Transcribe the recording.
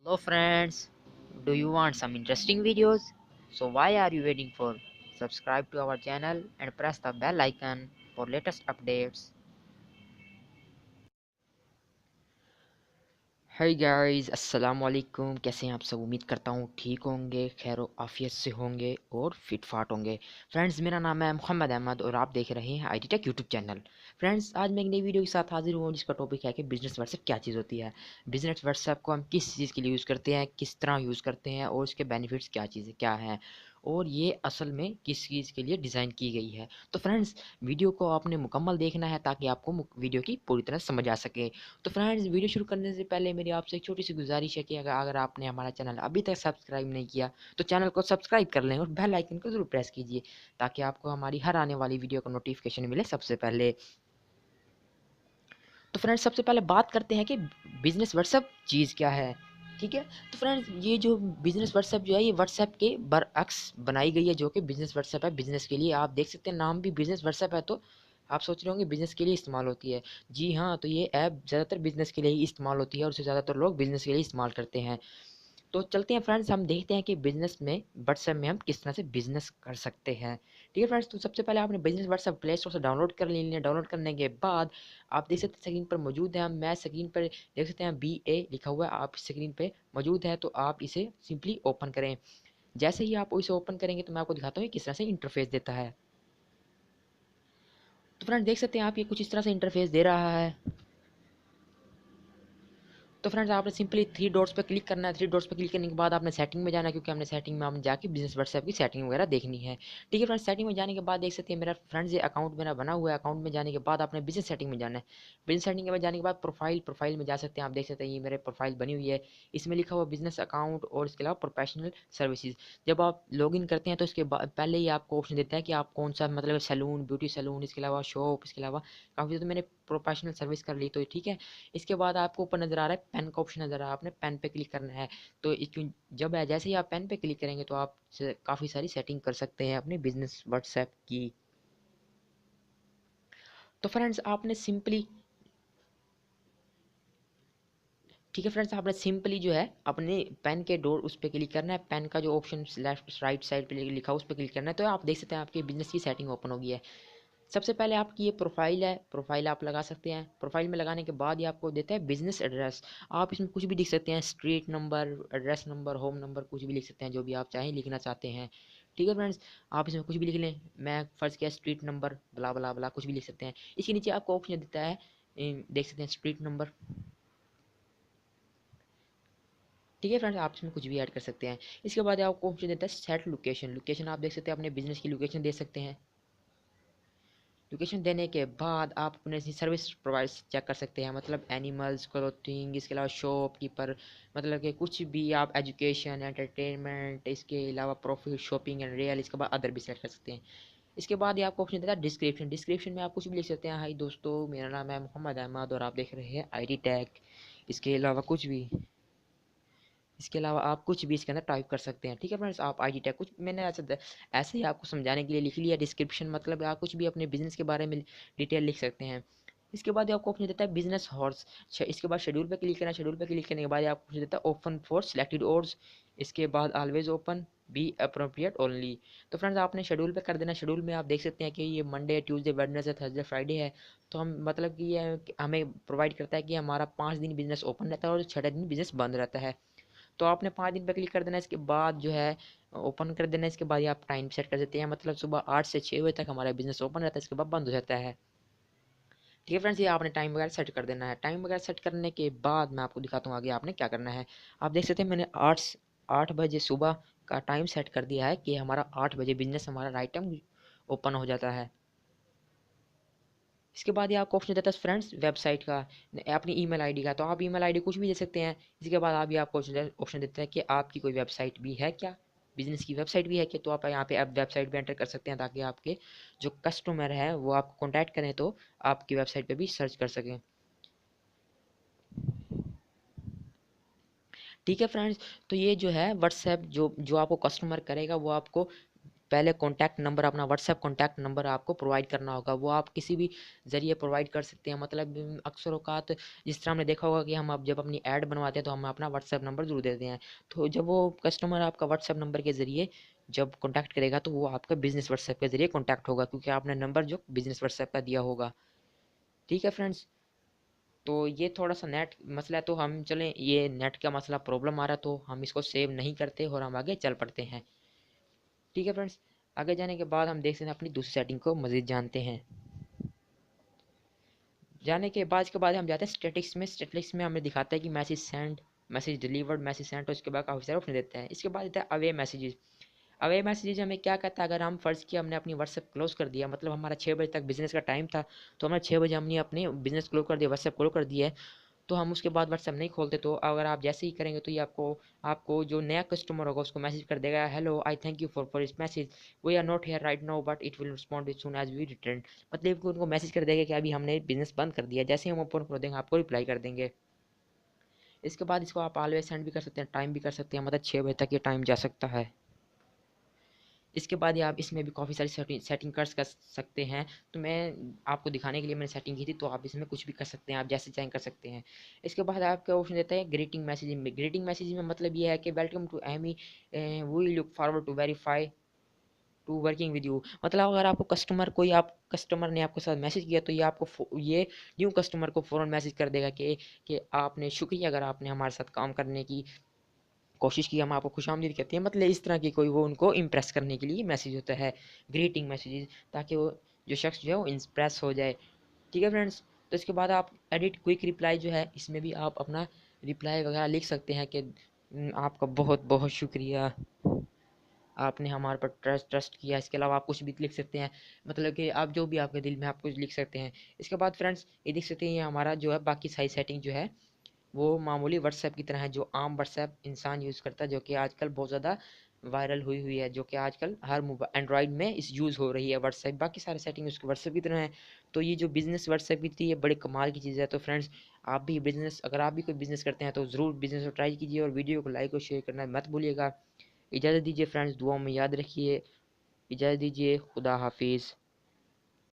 Hello friends, do you want some interesting videos? So why are you waiting for? Subscribe to our channel and press the bell icon for latest updates. Hey guys, अस्सलाम वालेकुम। कैसे हैं आप सब? उम्मीद करता हूँ ठीक होंगे, खैर आफियत से होंगे और फिट फाट होंगे। फ्रेंड्स, मेरा नाम है मोहम्मद अहमद और आप देख रहे हैं IT take YouTube channel. Friends, आज मैं एक नई वीडियो के साथ हाजिर हुआ हूँ जिसका टॉपिक है कि बिजनेस व्हाट्सएप क्या चीज़ होती है। बिजनेस व्हाट्सएप को हम किस चीज़ के लिए यूज़ करते हैं, किस तरह यूज़ करते हैं और उसके बेनिफिट्स क्या हैं और ये असल में किस चीज़ के लिए डिज़ाइन की गई है। तो फ्रेंड्स, वीडियो को आपने मुकम्मल देखना है ताकि आपको वीडियो की पूरी तरह समझ आ सके। तो फ्रेंड्स, वीडियो शुरू करने से पहले मेरी आपसे एक छोटी सी गुजारिश है कि अगर आपने हमारा चैनल अभी तक सब्सक्राइब नहीं किया तो चैनल को सब्सक्राइब कर लें और बेल आइकन को ज़रूर प्रेस कीजिए ताकि आपको हमारी हर आने वाली वीडियो का नोटिफिकेशन मिले सबसे पहले। तो फ्रेंड्स, सबसे पहले बात करते हैं कि बिजनेस व्हाट्सएप चीज़ क्या है। ठीक है, तो फ्रेंड्स, ये जो बिजनेस व्हाट्सएप जो है ये व्हाट्सएप के बरअक्स बनाई गई है, जो कि बिजनेस व्हाट्सएप है। बिजनेस के लिए आप देख सकते हैं, नाम भी बिजनेस व्हाट्सएप है, तो आप सोच रहे होंगे बिजनेस के लिए इस्तेमाल होती है। जी हाँ, तो ये ऐप ज़्यादातर बिजनेस के लिए ही इस्तेमाल होती है और उसे ज़्यादातर लोग बिजनेस के लिए इस्तेमाल करते हैं। तो चलते हैं फ्रेंड्स, हम देखते हैं कि बिजनेस में व्हाट्सएप में हम किस तरह से बिजनेस कर सकते हैं। ठीक है फ्रेंड्स, तो सबसे पहले आपने बिजनेस व्हाट्सएप प्ले स्टोर से डाउनलोड कर लेना। डाउनलोड करने के बाद आप देख सकते हैं स्क्रीन पर मौजूद है। मैं स्क्रीन पर देख सकते हैं BA लिखा हुआ है, आप स्क्रीन पे मौजूद है, तो आप इसे सिंपली ओपन करें। जैसे ही आप इसे ओपन करेंगे तो मैं आपको दिखाता हूँ किस तरह से इंटरफेस देता है। तो फ्रेंड्स, देख सकते हैं आप, ये कुछ इस तरह से इंटरफेस दे रहा है। तो फ्रेंड्स, आपने सिंपली थ्री डॉट्स पे क्लिक करना है। थ्री डॉट्स पे क्लिक करने के बाद आपने सेटिंग में जाना है, क्योंकि हमने सेटिंग में जाके बिजनेस व्हाट्सएप की सेटिंग वगैरह देखनी है। ठीक है फ्रेंड्स, सेटिंग में जाने के बाद देख सकते हैं मेरा फ्रेंड्स ये अकाउंट मेरा बना हुआ है। अकाउंट में जाने के बाद आपने बिजनेस सेटिंग में जाना है। बिजनेस सेटिंग में जाने के बाद प्रोफाइल में जा सकते हैं। आप देख सकते हैं ये मेरे प्रोफाइल बनी हुई है, इसमें लिखा हुआ बिजनेस अकाउंट और इसके अलावा प्रोफेशनल सर्विसेज। जब आप लॉग इन करते हैं तो इसके बाद पहले ही आपको ऑप्शन देता है कि आप कौन सा, मतलब सैलून, ब्यूटी सैलून, इसके अलावा शॉप, इसके अलावा काफ़ी, तो मैंने प्रोफेशनल सर्विस कर ली, तो ठीक है। इसके बाद आपको ऊपर नज़र आ रहा है पेन का ऑप्शन नज़र आ रहा है, आपने पेन पे क्लिक करना है। तो जब जैसे ही आप पेन पे क्लिक करेंगे तो आप काफ़ी सारी सेटिंग कर सकते हैं अपने बिजनेस व्हाट्सएप की। तो फ्रेंड्स, आपने सिंपली ठीक है फ्रेंड्स, आपने सिंपली जो है अपने पेन के डोर उस पर क्लिक करना है। पेन का जो ऑप्शन लेफ्ट राइट साइड पे लिखा है उस पर क्लिक करना है, तो आप देख सकते हैं आपके बिजनेस की सेटिंग ओपन हो गई है। सबसे पहले आपकी ये प्रोफाइल है, प्रोफाइल आप लगा सकते हैं। प्रोफाइल में लगाने के बाद ये आपको देता है बिजनेस एड्रेस। आप इसमें कुछ भी लिख सकते हैं, street number, address number, home number, कुछ भी लिख सकते हैं, जो भी आप चाहें लिखना चाहते हैं। ठीक है फ्रेंड्स, आप इसमें कुछ भी लिख लें। मैं फर्ज किया स्ट्रीट नंबर बला बला बला, कुछ भी लिख सकते हैं। इसके नीचे आपको ऑप्शन देता है, देख सकते हैं स्ट्रीट नंबर। ठीक है फ्रेंड्स, आप इसमें कुछ भी ऐड कर सकते हैं। इसके बाद आपको ऑप्शन देता है सेट लोकेशन। लोकेशन आप देख सकते हैं, अपने बिजनेस की लोकेशन दे सकते हैं। लोकेशन देने के बाद आप अपने सर्विस प्रोवाइड चेक कर सकते हैं, मतलब एनिमल्स, क्लोथिंग, इसके अलावा शॉपकीपर, मतलब कि कुछ भी आप एजुकेशन, एंटरटेनमेंट, इसके अलावा प्रॉफिट, शॉपिंग एंड रियल, इसके बाद अदर भी सेलेक्ट कर सकते हैं। इसके बाद ये आपको ऑप्शन देता है डिस्क्रिप्शन। डिस्क्रिप्शन में आप कुछ भी लिख सकते हैं, हाय दोस्तों, मेरा नाम है मोहम्मद अहमद और आप देख रहे हैं IT टेक। इसके अलावा कुछ भी, इसके अलावा आप कुछ भी इसके अंदर टाइप कर सकते हैं। ठीक है फ्रेंड्स, आप IT टेक कुछ मैंने ऐसे ही आपको समझाने के लिए लिख लिया डिस्क्रिप्शन, मतलब आप कुछ भी अपने बिजनेस के बारे में डिटेल लिख सकते हैं। इसके बाद आपको ऑप्शन देता है बिजनेस हॉर्स। इसके बाद शेड्यूल पे क्लिक करना है। शेड्यूल पे क्लिक करने के बाद आपको ऑप्शन देता है ओपन फॉर सिलेक्टेड ऑर्स। इसके बाद always open, be appropriate only. तो फ्रेंड्स, आपने शेड्यूल पे कर देना। शेड्यूल में आप देख सकते हैं कि ये Monday, Tuesday, Wednesday, Thursday, Friday है। तो हम, मतलब कि ये हमें प्रोवाइड करता है कि हमारा 5 दिन बिजनेस ओपन रहता है और 6 दिन बिजनेस बंद रहता है। तो आपने 5 दिन पे क्लिक कर देना। इसके बाद जो है ओपन कर देना। इसके बाद ये आप टाइम सेट कर देते हैं, मतलब सुबह 8 से 6 बजे तक हमारा बिजनेस ओपन रहता है, इसके बाद बंद हो जाता है। ठीक है फ्रेंड्स, ये आपने टाइम वगैरह सेट कर देना है। टाइम वगैरह सेट करने के बाद मैं आपको दिखाता हूँ आगे आपने क्या करना है। आप देख सकते हैं मैंने 8 बजे सुबह का टाइम सेट कर दिया है कि हमारा 8 बजे बिजनेस हमारा राइट टाइम ओपन हो जाता है। इसके बाद ये आपको ऑप्शन देता है फ्रेंड्स वेबसाइट का, अपनी ईमेल आईडी का, तो आप ईमेल आईडी कुछ भी दे सकते हैं। इसके बाद आप ये आपको ऑप्शन देता है कि आपकी कोई वेबसाइट भी है क्या, बिजनेस की वेबसाइट भी है क्या, तो आप यहाँ पे आप वेबसाइट भी एंटर कर सकते हैं ताकि आपके जो कस्टमर है वो आपको कॉन्टैक्ट करें तो आपकी वेबसाइट पे भी सर्च कर सकें। ठीक है फ्रेंड्स, तो ये जो है व्हाट्सएप जो जो आपको कस्टमर करेगा वो आपको पहले कॉन्टैक्ट नंबर, अपना व्हाट्सएप कॉन्टैक्ट नंबर आपको प्रोवाइड करना होगा। वो आप किसी भी ज़रिए प्रोवाइड कर सकते हैं। मतलब अक्सर औक़ात जिस तरह हमने देखा होगा कि हम अब जब अपनी ऐड बनवाते हैं तो हम अपना व्हाट्सएप नंबर ज़रूर देते हैं। तो जब वो कस्टमर आपका व्हाट्सएप नंबर के ज़रिए जब कॉन्टैक्ट करेगा तो वो आपका बिज़नेस व्हाट्सएप के ज़रिए कॉन्टैक्ट होगा, क्योंकि आपने नंबर जो बिज़नेस व्हाट्सएप का दिया होगा। ठीक है फ्रेंड्स, तो ये थोड़ा सा नेट मसला है, तो हम चलें, ये नेट का मसला प्रॉब्लम आ रहा है तो हम इसको सेव नहीं करते और हम आगे चल पड़ते हैं। ठीक है फ्रेंड्स, आगे जाने के बाद हम देख सकते हैं अपनी दूसरी सेटिंग को मज़ीद जानते हैं। जाने के बाद इसके बाद हम जाते हैं स्टैटिक्स में। स्टैटिक्स में हमें दिखाता है कि message send, message delivered, message send, और इसके बाद काफ़ी सारे ऑप्शन देते हैं। इसके बाद देता है अवे मैसेजेस। अवे मैसेजेस हमें क्या कहता है, अगर हम फ़र्ज़ किया हमने अपनी व्हाट्सएप क्लोज़ कर दिया, मतलब हमारा 6 बजे तक बिज़नेस का टाइम था, तो हमने 6 बजे हमने अपनी बिज़नेस क्लोज़ कर दिया, व्हाट्सएप क्लोज़ कर दिया है, तो हम उसके बाद व्हाट्सएप नहीं खोलते। तो अगर आप जैसे ही करेंगे तो ये आपको आपको जो नया कस्टमर होगा उसको मैसेज कर देगा, hello I thank you for this message, we are not here right now but it will respond as soon as we return. मतलब कि उनको मैसेज कर देगा कि अभी हमने बिजनेस बंद कर दिया, जैसे ही हम ओपन कर देंगे आपको रिप्लाई कर देंगे। इसके बाद इसको आप ऑलवेज सेंड भी कर सकते हैं, टाइम भी कर सकते हैं, मतलब 6 बजे तक ये टाइम जा सकता है। इसके बाद ये आप इसमें भी काफ़ी सारी सेटिंग कर सकते हैं। तो मैं आपको दिखाने के लिए मैंने सेटिंग की थी, तो आप इसमें कुछ भी कर सकते हैं, आप जैसे चाहें कर सकते हैं। इसके बाद आपका ऑप्शन देता है ग्रीटिंग मैसेजिंग में। ग्रीटिंग मैसेजिंग में मतलब ये है कि welcome to Amy, we look forward to verify to working with you. मतलब अगर आपको कस्टमर कोई आप कस्टमर ने आपके साथ मैसेज किया तो ये आपको ये न्यू कस्टमर को फ़ौरन मैसेज कर देगा कि आपने शुक्रिया, अगर आपने हमारे साथ काम करने की कोशिश की, हम आपको खुशामदीद कहते हैं। मतलब इस तरह की कोई वो उनको इम्प्रेस करने के लिए मैसेज होता है, ग्रीटिंग मैसेजेस, ताकि वो जो शख्स जो है वो इम्प्रेस हो जाए। ठीक है फ्रेंड्स, तो इसके बाद आप एडिट क्विक रिप्लाई जो है, इसमें भी आप अपना रिप्लाई वगैरह लिख सकते हैं कि आपका बहुत बहुत शुक्रिया, आपने हमारे पर ट्रस्ट ट्रस्ट किया। इसके अलावा आप कुछ भी लिख सकते हैं, मतलब कि आप जो भी आपके दिल में आप कुछ लिख सकते हैं। इसके बाद फ्रेंड्स ये देख सकते हैं, ये हमारा जो है बाकी सारी सेटिंग जो है वो मामूली व्हाट्सएप की तरह है, जो आम व्हाट्सएप इंसान यूज़ करता है, जो कि आजकल बहुत ज़्यादा वायरल हुई हुई है, जो कि आजकल हर एंड्रॉयड में इस यूज़ हो रही है व्हाट्सएप। बाकी सारे सेटिंग उसके व्हाट्सएप की तरह है। तो ये जो बिज़नेस व्हाट्सएप की थी, ये बड़े कमाल की चीज़ है। तो फ्रेंड्स आप भी बिज़नेस, अगर आप भी कोई बिज़नेस करते हैं तो ज़रूर बिज़नेस को ट्राई कीजिए, और वीडियो को लाइक और शेयर करना मत भूलिएगा। इजाज़त दीजिए फ्रेंड्स, दुआ में याद रखिए। इजाज़त दीजिए, खुदा हाफिज़।